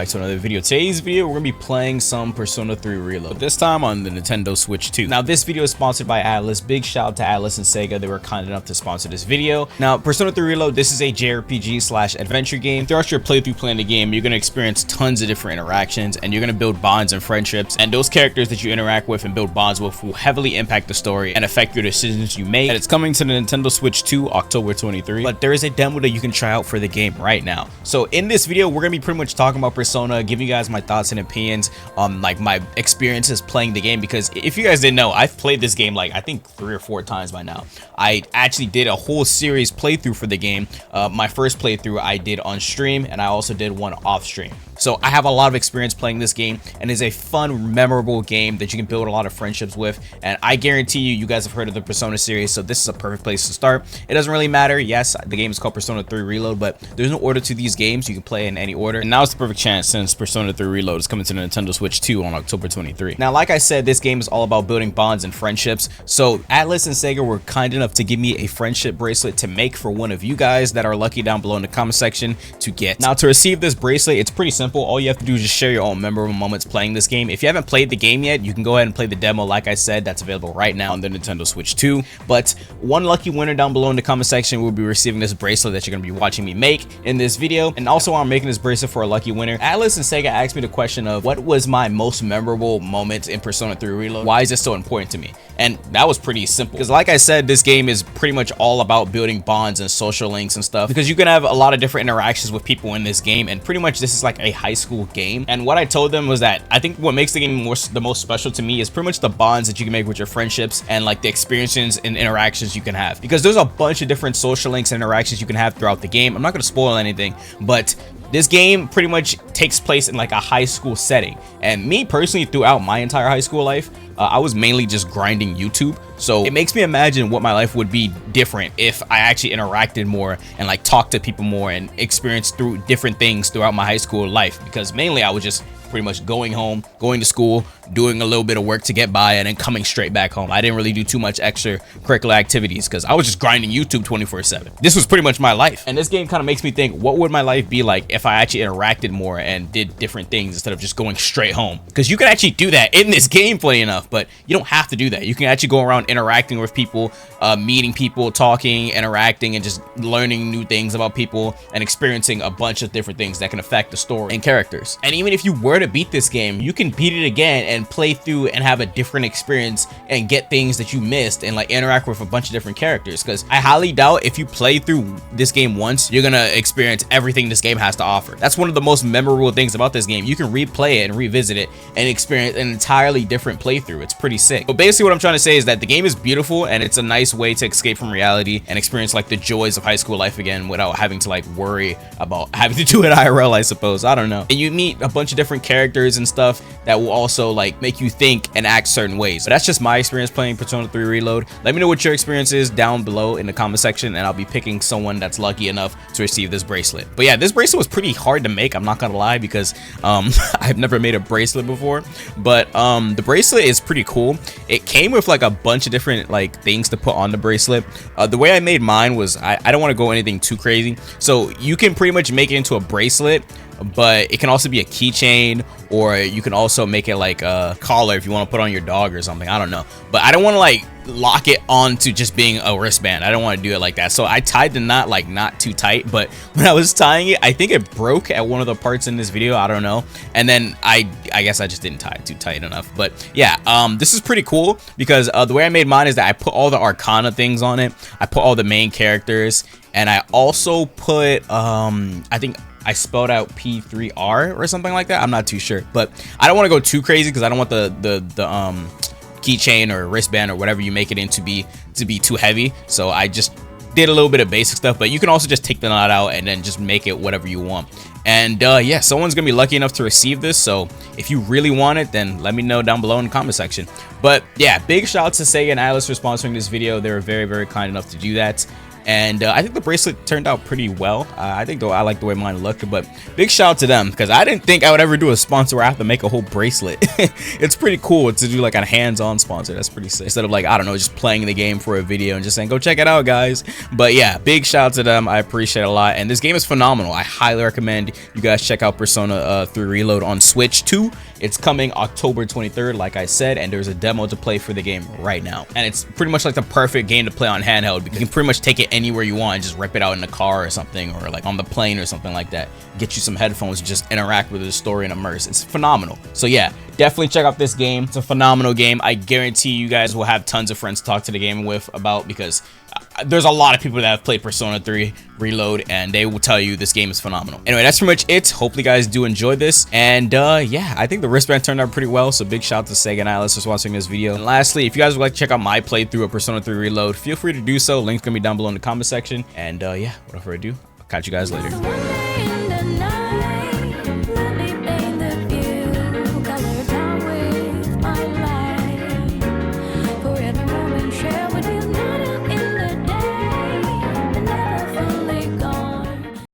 back to another video. Today's video, we're gonna be playing some Persona 3 Reload, this time on the Nintendo Switch 2. Now, this video is sponsored by Atlas. Big shout out to Atlas and Sega. They were kind enough to sponsor this video. Now, Persona 3 Reload, this is a JRPG slash adventure game. Throughout your playthrough playing the game, you're gonna experience tons of different interactions, and you're gonna build bonds and friendships. And those characters that you interact with and build bonds with will heavily impact the story and affect your decisions you make. And it's coming to the Nintendo Switch 2 October 23. But there is a demo that you can try out for the game right now. So in this video, we're gonna be pretty much talking about Persona, giving you guys my thoughts and opinions on like my experiences playing the game, because if you guys didn't know, I've played this game like I think 3 or 4 times by now. I actually did a whole series playthrough for the game. My first playthrough I did on stream, and I also did one off stream. So I have a lot of experience playing this game, and it's a fun, memorable game that you can build a lot of friendships with. And I guarantee you guys have heard of the Persona series, so this is a perfect place to start. It doesn't really matter. Yes, the game is called Persona 3 Reload, but there's no order to these games. You can play in any order. And now it's the perfect chance, since Persona 3 Reload is coming to the Nintendo Switch 2 on October 23. Now, like I said, this game is all about building bonds and friendships. So Atlas and Sega were kind enough to give me a friendship bracelet to make for one of you guys that are lucky down below in the comment section to get. Now, to receive this bracelet, it's pretty simple. All you have to do is just share your own memorable moments playing this game. If you haven't played the game yet, you can go ahead and play the demo. Like I said, that's available right now on the Nintendo Switch 2. But one lucky winner down below in the comment section will be receiving this bracelet that you're going to be watching me make in this video. And also, I'm making this bracelet for a lucky winner. Atlas and Sega asked me the question of what was my most memorable moment in Persona 3 Reload? Why is it so important to me? And that was pretty simple, because like I said, this game is pretty much all about building bonds and social links and stuff, because you can have a lot of different interactions with people in this game, and pretty much this is like a high school game. And what I told them was that I think what makes the game the most special to me is pretty much the bonds that you can make with your friendships and like the experiences and interactions you can have, because there's a bunch of different social links and interactions you can have throughout the game. I'm not going to spoil anything, but this game pretty much takes place in like a high school setting. And me personally, throughout my entire high school life, I was mainly just grinding YouTube. So it makes me imagine what my life would be different if I actually interacted more and like talked to people more and experienced through different things throughout my high school life, because mainly I was just pretty much going home, going to school, doing a little bit of work to get by, and then coming straight back home. I didn't really do too much extracurricular activities because I was just grinding YouTube 24/7. This was pretty much my life. And this game kind of makes me think, what would my life be like if I actually interacted more and did different things instead of just going straight home? Because you can actually do that in this game, funny enough, but you don't have to do that. You can actually go around interacting with people, meeting people, talking, interacting, and just learning new things about people and experiencing a bunch of different things that can affect the story and characters. And even if you were to beat this game, you can beat it again and play through and have a different experience and get things that you missed and like interact with a bunch of different characters. Because I highly doubt if you play through this game once, you're gonna experience everything this game has to offer. That's one of the most memorable things about this game. You can replay it and revisit it and experience an entirely different playthrough. It's pretty sick. But basically what I'm trying to say is that the game is beautiful, and it's a nice way to escape from reality and experience like the joys of high school life again without having to like worry about having to do it IRL, I suppose. I don't know. And you meet a bunch of different characters and stuff that will also like make you think and act certain ways. But that's just my experience playing Persona 3 Reload. Let me know what your experience is down below in the comment section, and I'll be picking someone that's lucky enough to receive this bracelet. But yeah, this bracelet was pretty hard to make, I'm not gonna lie, because I've never made a bracelet before. But the bracelet is pretty cool. It came with like a bunch of different like things to put on the bracelet. The way I made mine was, I don't want to go anything too crazy, so you can pretty much make it into a bracelet, but it can also be a keychain, or you can also make it like a collar if you want to put on your dog or something. I don't know, but I don't want to like lock it onto just being a wristband. I don't want to do it like that. So I tied the knot like not too tight, but when I was tying it, I think it broke at one of the parts in this video. I don't know. And then I guess I just didn't tie it too tight enough. But yeah, this is pretty cool, because the way I made mine is that I put all the Arcana things on it. I put all the main characters, and I also put I think I spelled out P3R or something like that. I'm not too sure, but I don't want to go too crazy because I don't want the keychain or wristband or whatever you make it into to be too heavy. So I just did a little bit of basic stuff, but you can also just take the knot out and then just make it whatever you want. And yeah, someone's gonna be lucky enough to receive this, so if you really want it, then let me know down below in the comment section. But yeah, big shout out to Sega and Atlas for sponsoring this video. They were very, very kind enough to do that. And I think the bracelet turned out pretty well. I think though I like the way mine looked, but big shout out to them because I didn't think I would ever do a sponsor where I have to make a whole bracelet. It's pretty cool to do like a hands-on sponsor. That's pretty sick. Instead of like, I don't know, just playing the game for a video and just saying, go check it out, guys. But yeah, big shout out to them. I appreciate it a lot. And this game is phenomenal. I highly recommend you guys check out Persona 3 Reload on Switch 2. It's coming October 23rd, like I said, and there's a demo to play for the game right now. And it's pretty much like the perfect game to play on handheld because you can pretty much take it anywhere you want and just rip it out in the car or something, or like on the plane or something like that. Get you some headphones, just interact with the story and immerse. It's phenomenal. So yeah, definitely check out this game. It's a phenomenal game. I guarantee you guys will have tons of friends to talk to the game with about, because there's a lot of people that have played Persona 3 Reload and they will tell you this game is phenomenal. Anyway, that's pretty much it. Hopefully you guys do enjoy this. And yeah, I think the wristband turned out pretty well. So big shout out to Sega and Atlas for sponsoring this video. And lastly, if you guys would like to check out my playthrough of Persona 3 Reload, feel free to do so. Link's gonna be down below in the comment section. And yeah, without further ado, I'll catch you guys later.